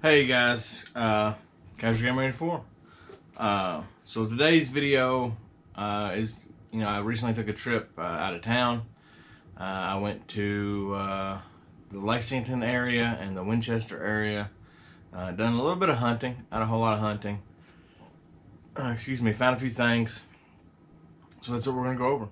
Hey guys, Casual Gamer 84. So today's video is, I recently took a trip out of town. I went to the Lexington area and the Winchester area. Done a little bit of hunting, not a whole lot of hunting. Excuse me, found a few things. So that's what we're going to go over.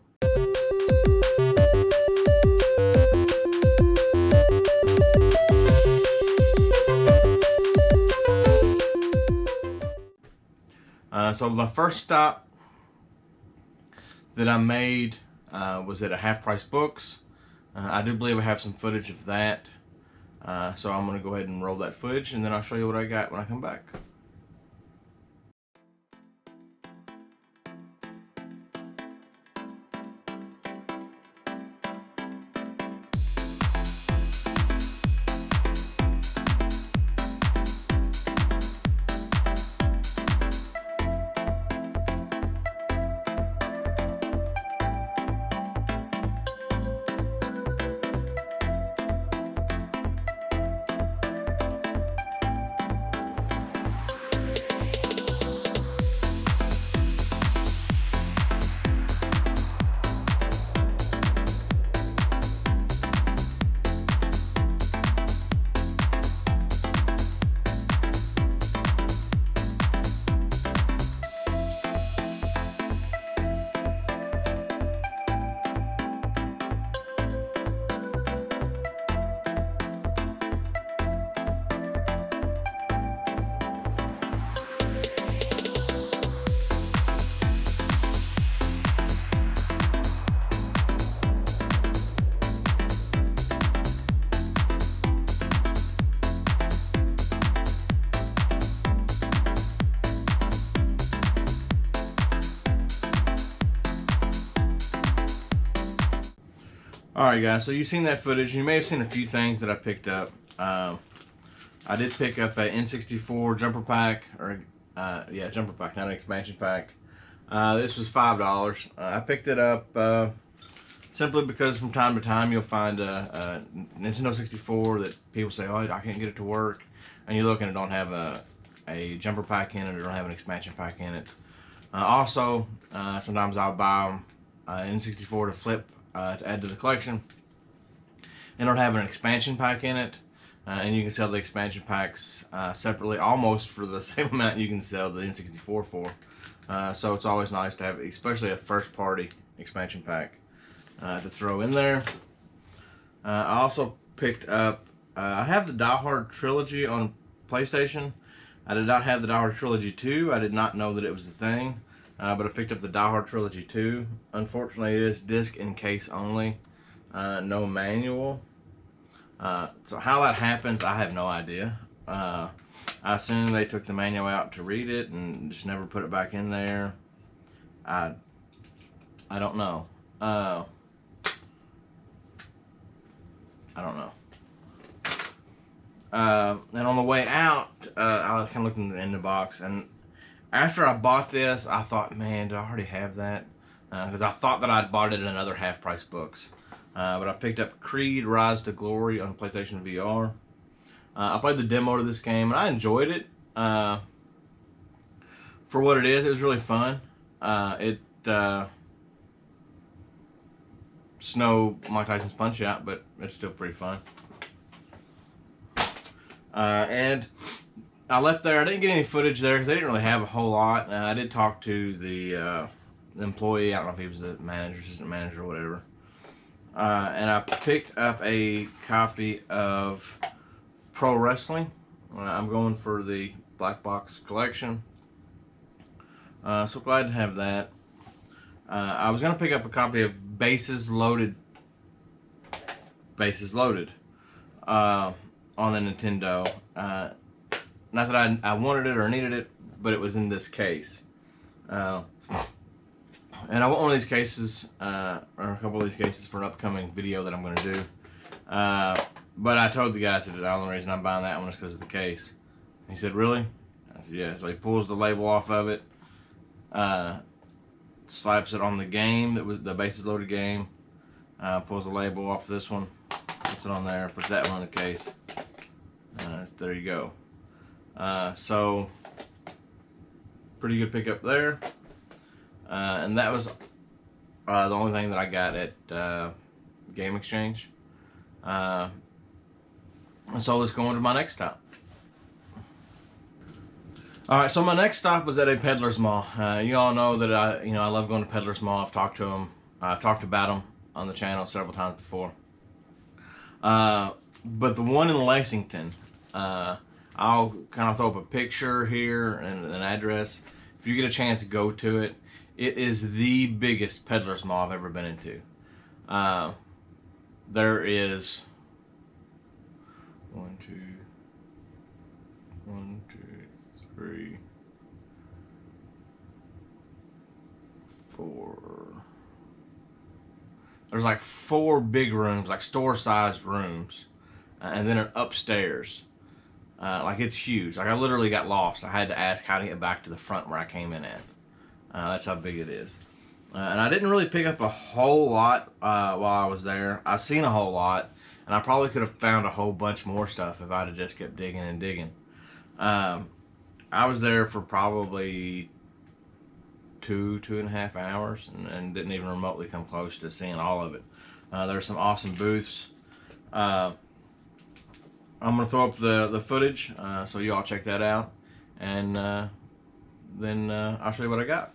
So the first stop that I made was at a Half Price Books. I do believe I have some footage of that. So I'm going to go ahead and roll that footage, and then I'll show you what I got when I come back. Alright guys, so you've seen that footage. You may have seen a few things that I picked up. I did pick up a N64 Jumper Pack, yeah, Jumper Pack, not an expansion pack. This was $5. I picked it up simply because from time to time you'll find a Nintendo 64 that people say, oh, I can't get it to work. And you look and it don't have a Jumper Pack in it, or don't have an expansion pack in it. Also, sometimes I'll buy an N64 to flip to add to the collection, and don't have an expansion pack in it, and you can sell the expansion packs separately, almost for the same amount you can sell the N64 for. So it's always nice to have, especially a first party expansion pack to throw in there. I also picked up, I have the Die Hard trilogy on PlayStation. I did not have the Die Hard trilogy 2. I did not know that it was a thing. But I picked up the Die Hard Trilogy 2. Unfortunately, it is disc and case only, no manual. So how that happens, I have no idea. I assume they took the manual out to read it and just never put it back in there. I don't know. I don't know. And on the way out, I was kind of looking in the box, and after I bought this, I thought, man, do I already have that? Because I thought that I'd bought it in another Half Price Books. But I picked up Creed Rise to Glory on PlayStation VR. I played the demo to this game, and I enjoyed it. For what it is, it was really fun. It's no Mike Tyson's Punch-Out, but it's still pretty fun. And I left there. I didn't get any footage there because they didn't really have a whole lot. I did talk to the employee. I don't know if he was the manager, assistant manager, or whatever. And I picked up a copy of Pro Wrestling. I'm going for the Black Box collection. So glad to have that. I was going to pick up a copy of Bases Loaded on the Nintendo. Not that I wanted it or needed it, but it was in this case. And I want one of these cases, or a couple of these cases, for an upcoming video that I'm going to do. But I told the guys that the only reason I'm buying that one is because of the case. He said, really? I said, yeah. So he pulls the label off of it, slaps it on the game that was the Bases Loaded game, pulls the label off this one, puts it on there, puts that one in the case. There you go. So pretty good pickup there. And that was the only thing that I got at Game Exchange. So let's go on to my next stop. Alright, so my next stop was at a Peddler's Mall. You all know that I love going to Peddler's Mall. I've talked to them. I've talked about them on the channel several times before. But the one in Lexington, I'll kind of throw up a picture here and an address. If you get a chance, go to it. It is the biggest Peddler's Mall I've ever been into. There is 1, 2, 3, 4. There's like 4 big rooms, like store-sized rooms, and then an upstairs. Like it's huge. Like I literally got lost. I had to ask how to get back to the front where I came in at. That's how big it is. And I didn't really pick up a whole lot while I was there. I seen a whole lot, and I probably could have found a whole bunch more stuff if I'd have just kept digging and digging. I was there for probably 2.5 hours and didn't even remotely come close to seeing all of it. There's some awesome booths. I'm gonna throw up the footage so you all check that out, and then I'll show you what I got.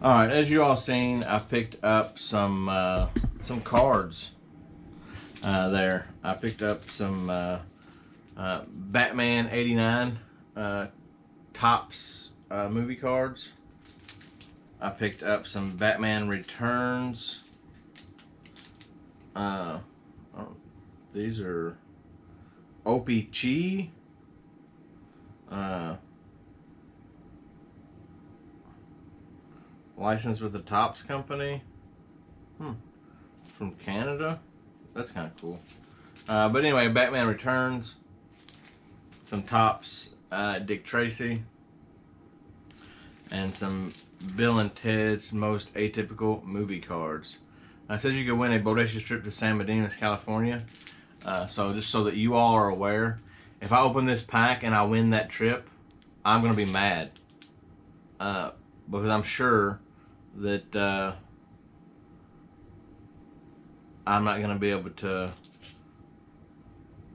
All right, as you all seen, I picked up some cards there. I picked up some Batman '89 Topps movie cards. I picked up some Batman Returns. Oh, these are Opie Chi. Licensed with the Topps company. From Canada. That's kind of cool. But anyway, Batman Returns. Some Topps Dick Tracy. And some Bill and Ted's Most Atypical Movie Cards. It says you can win a bodacious trip to San Medina, California. So just so that you all are aware, if I open this pack and I win that trip, I'm going to be mad. Because I'm sure that I'm not going to be able to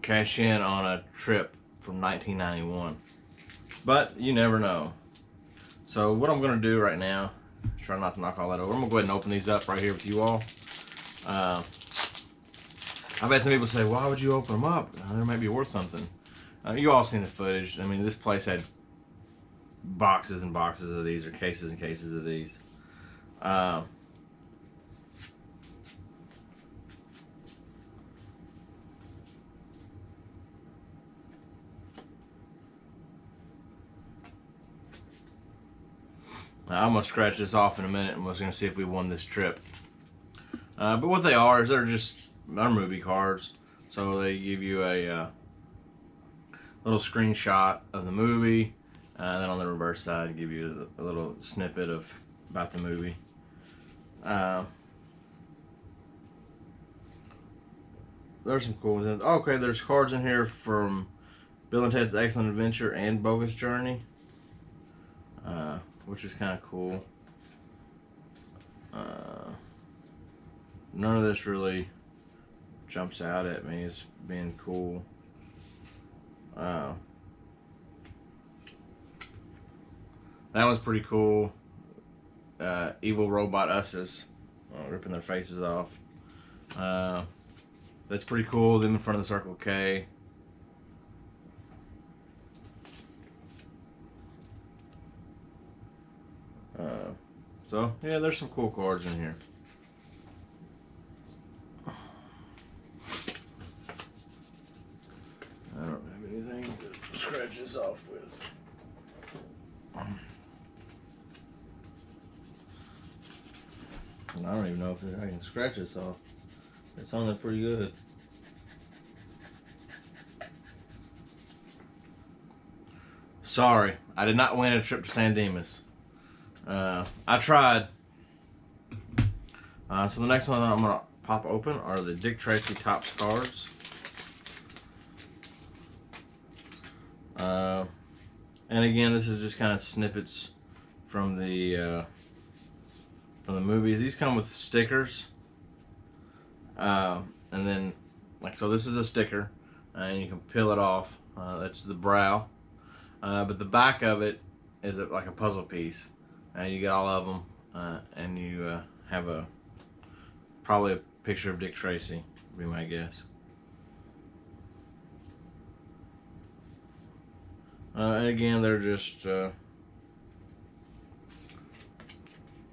cash in on a trip from 1991. But you never know. So what I'm going to do right now, try not to knock all that over. I'm going to go ahead and open these up right here with you all. I've had some people say, why would you open them up? They might be worth something. You all seen the footage. I mean, this place had boxes and boxes of these, or cases and cases of these. I'm going to scratch this off in a minute, and we're going to see if we won this trip. But what they are is they're movie cards. So they give you a little screenshot of the movie, and then on the reverse side give you a little snippet about the movie. There's some cool ones. Okay, there's cards in here from Bill and Ted's Excellent Adventure and Bogus Journey, which is kind of cool. None of this really jumps out at me as being cool. That one's pretty cool. Evil robot usses, ripping their faces off. That's pretty cool. Them in front of the Circle K. So yeah, there's some cool cards in here. I don't have anything to scratch this off with. And I don't even know if I can scratch this off. It's on there pretty good. Sorry, I did not win a trip to San Dimas. I tried. So the next one I'm going to pop open are the Dick Tracy Topps cards. And again, this is just kind of snippets from the movies. These come with stickers. And then, so this is a sticker, and you can peel it off. That's the brow. But the back of it is like a puzzle piece. You get all of them, and you have probably a picture of Dick Tracy, would be my guess. And again, they're just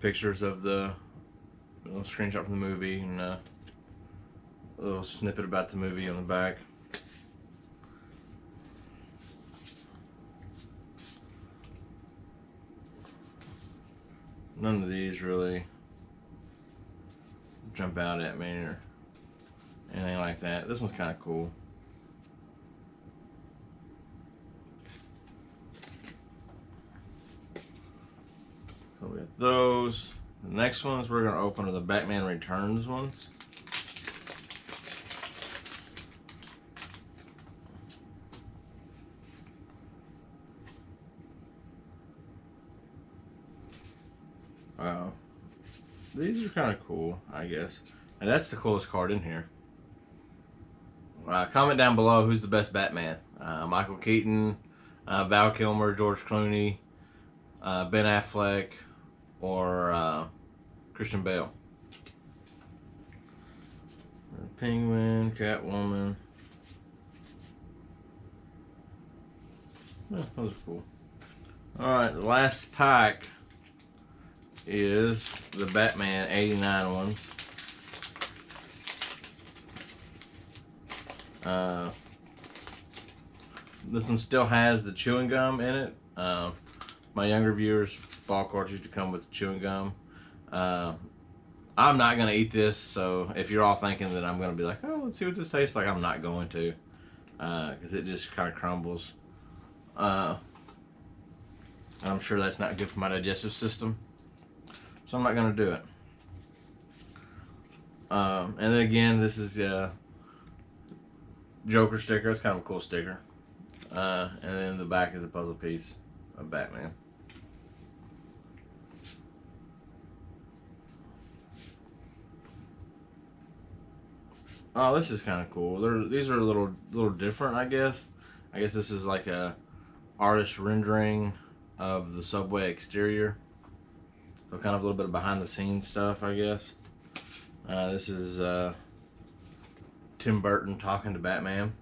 pictures of the little screenshot from the movie, and a little snippet about the movie on the back. None of these really jump out at me or anything like that. This one's kind of cool. So we got those. The next ones we're going to open are the Batman Returns ones. Wow. These are kind of cool, I guess. And that's the coolest card in here. Comment down below who's the best Batman. Michael Keaton, Val Kilmer, George Clooney, Ben Affleck, or Christian Bale. Penguin, Catwoman. Yeah, those are cool. Alright, the last pack is the Batman 89 ones. This one still has the chewing gum in it. My younger viewers, ball cards used to come with chewing gum. I'm not going to eat this, so if you're all thinking that I'm going to be like, oh, let's see what this tastes like, I'm not going to. Because it just kind of crumbles. I'm sure that's not good for my digestive system. So I'm not going to do it. And then again, this is Joker sticker. It's kind of a cool sticker. And then the back is a puzzle piece of Batman. Oh, this is kind of cool. These are a little different, I guess. I guess this is like a artist rendering of the subway exterior. So kind of a little bit of behind the scenes stuff, I guess. This is Tim Burton talking to Batman.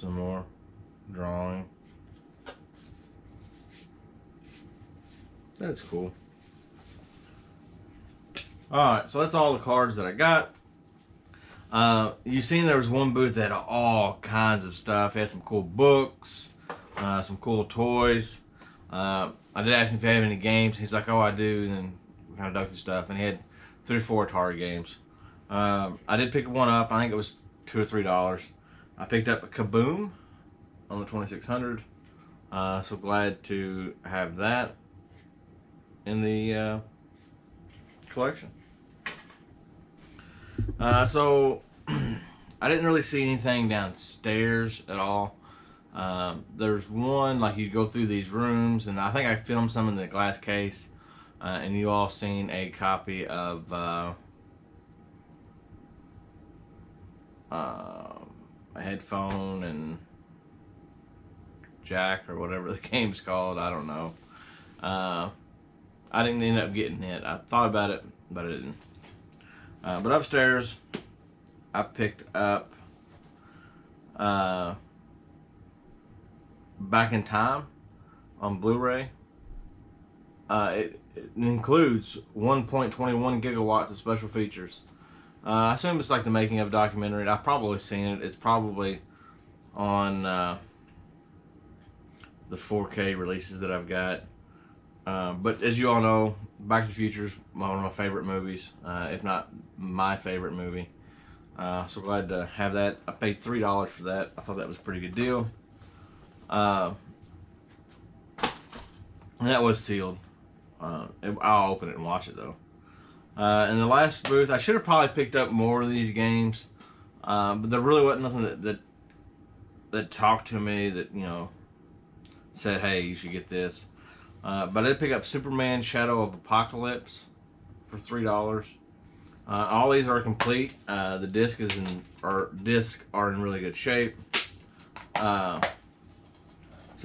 Some more drawing. That's cool. Alright, so that's all the cards that I got. You seen there was one booth that had all kinds of stuff. It had some cool books, some cool toys. I did ask him if he had any games. He's like, oh, I do. And then we kind of dug through stuff. And he had 3 or 4 Atari games. I did pick one up. I think it was $2 or $3. I picked up a Kaboom on the 2600. So glad to have that in the collection. So I didn't really see anything downstairs at all. There's one, like, you go through these rooms, and I think I filmed some in the glass case, and you all seen a copy of a headphone and jack, or whatever the game's called. I don't know. I didn't end up getting it. I thought about it, but I didn't. But upstairs, I picked up Back in Time on Blu-ray. It includes 1.21 gigawatts of special features. I assume it's like the making of a documentary. I've probably seen it. It's probably on the 4K releases that I've got. But as you all know, Back to the Future is one of my favorite movies, if not my favorite movie. So glad to have that. I paid $3 for that. I thought that was a pretty good deal. And that was sealed. I'll open it and watch it though. In the last booth, I should have probably picked up more of these games, but there really wasn't nothing that talked to me that, you know, said, hey, you should get this. But I did pick up Superman Shadow of Apocalypse for $3. All these are complete. The discs are in really good shape. So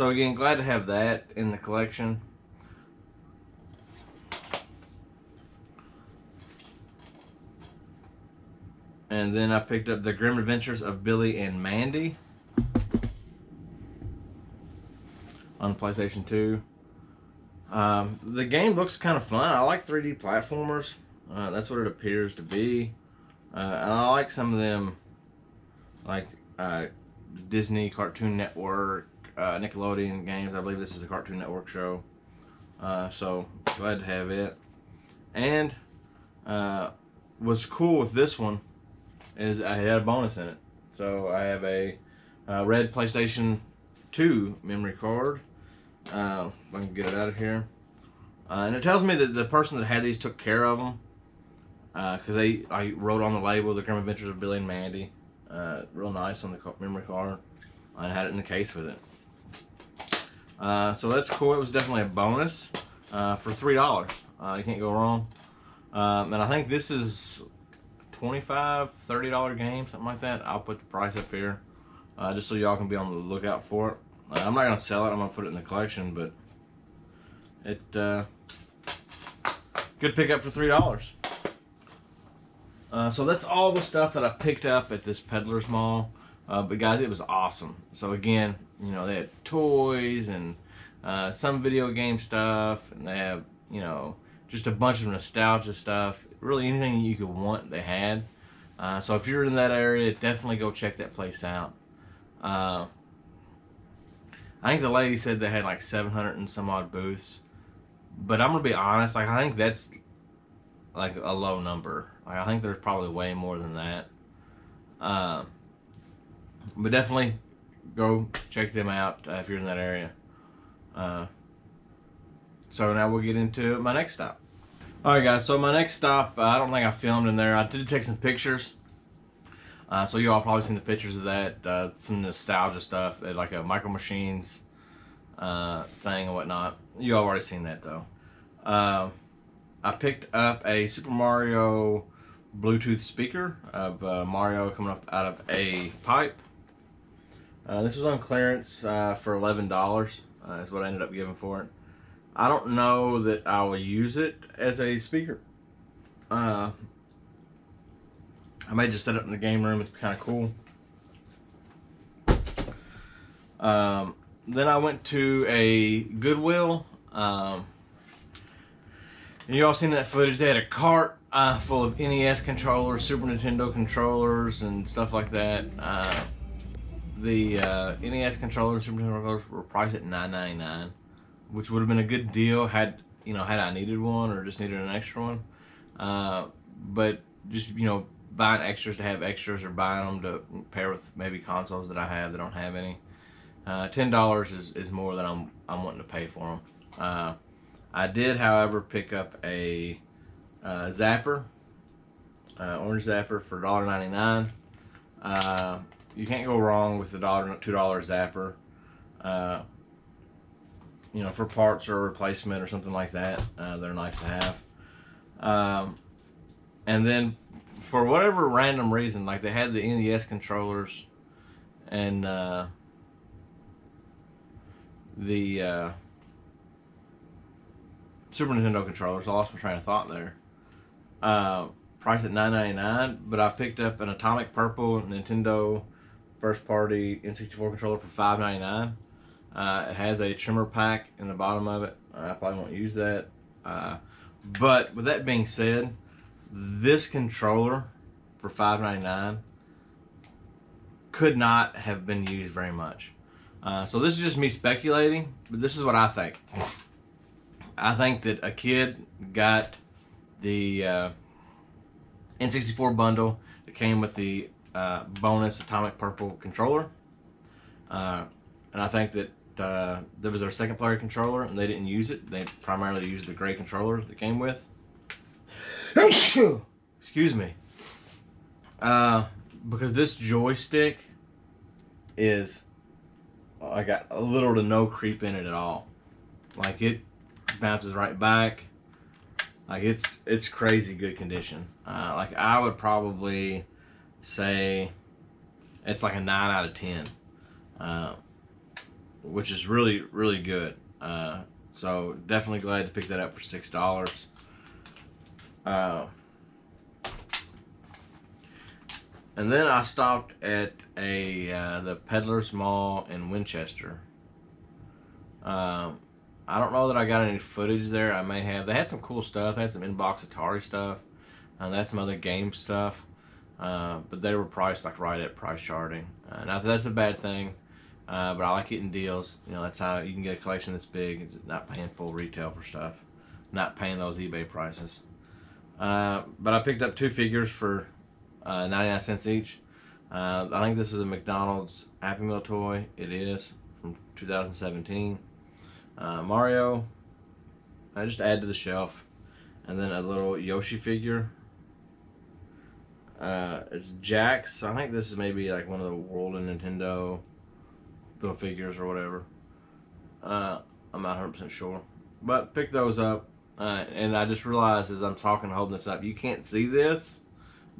again, glad to have that in the collection. And then I picked up The Grim Adventures of Billy and Mandy on PlayStation 2. The game looks kind of fun. I like 3D platformers. That's what it appears to be. And I like some of them, like Disney, Cartoon Network, Nickelodeon games. I believe this is a Cartoon Network show. So glad to have it. And what's cool with this one is I had a bonus in it. So I have a red PlayStation 2 memory card. If I can get it out of here. And it tells me that the person that had these took care of them. Because I wrote on the label, The Grim Adventures of Billy and Mandy. Real nice on the memory card. I had it in the case with it. So that's cool. It was definitely a bonus for $3. You can't go wrong. And I think this is $25, $30 game, something like that. I'll put the price up here. just so y'all can be on the lookout for it. I'm not gonna sell it. I'm gonna put it in the collection, but it good pickup for $3. So that's all the stuff that I picked up at this Peddler's Mall. But guys, it was awesome. So again, you know, they had toys and some video game stuff, and they have, you know, just a bunch of nostalgia stuff. Really anything you could want, they had. So if you're in that area, definitely go check that place out. I think the lady said they had like 700 and some odd booths. But I'm gonna be honest, like I think that's like a low number. Like I think there's probably way more than that. But definitely go check them out if you're in that area. So now we'll get into my next stop. Alright guys, so my next stop, I don't think I filmed in there. I did take some pictures. So you all probably seen the pictures of that. Some nostalgia stuff, like a Micro Machines thing and whatnot. You all already seen that though. I picked up a Super Mario Bluetooth speaker of Mario coming up out of a pipe. This was on clearance for $11. Is what I ended up giving for it. I don't know that I will use it as a speaker. I may just set it in the game room. It's kind of cool. Then I went to a Goodwill. And you all seen that footage. They had a cart full of NES controllers, Super Nintendo controllers, and stuff like that. The NES controllers, Super Nintendo controllers were priced at $9.99, which would have been a good deal had I needed one or just needed an extra one. But just buying extras to have extras, or buying them to pair with maybe consoles that I have that don't have any. $10 is more than I'm wanting to pay for them. I did, however, pick up a zapper, orange zapper for $1.99. You can't go wrong with the $2 zapper. For parts or replacement or something like that, they're nice to have. And then, for whatever random reason, like they had the NES controllers and the Super Nintendo controllers. I lost my train of thought there. Priced at $9.99, but I picked up an Atomic Purple Nintendo first party N64 controller for $5.99. It has a trimmer pack in the bottom of it. I probably won't use that. But with that being said, this controller for $5.99 could not have been used very much. So this is just me speculating, but this is what I think. I think that a kid got the N64 bundle that came with the bonus Atomic Purple controller. And I think that there was their second player controller and they didn't use it. They primarily used the gray controller that came with. Excuse me. Because this joystick is, I got a little to no creep in it at all. Like it bounces right back. Like it's crazy good condition. Like I would probably say it's like a 9 out of 10, which is really, really good. So definitely glad to pick that up for $6. And then I stopped at the Peddler's Mall in Winchester. I don't know that I got any footage there. I may have. They had some cool stuff. They had some in-box Atari stuff. They had some other game stuff. But they were priced like right at price charting. Not that that's a bad thing. But I like getting deals. That's how you can get a collection this big. Not paying full retail for stuff. Not paying those eBay prices. But I picked up 2 figures for 99 cents each. I think this is a McDonald's Happy Meal toy. It is from 2017. Mario, I just add to the shelf, and then a little Yoshi figure. It's Jax. I think this is maybe like one of the World of Nintendo little figures or whatever. I'm not 100% sure, but pick those up. And I just realized as I'm talking, holding this up, you can't see this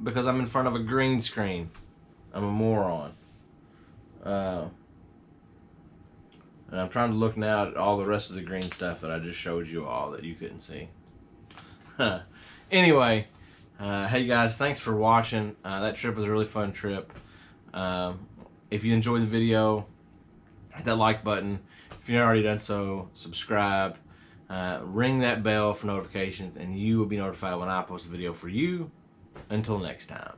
because I'm in front of a green screen. I'm a moron. And I'm trying to look now at all the rest of the green stuff that I just showed you all that you couldn't see. Anyway, hey guys, thanks for watching. That trip was a really fun trip. If you enjoyed the video, hit that like button. If you've not already done so, subscribe. Ring that bell for notifications, and you will be notified when I post a video for you. Until next time.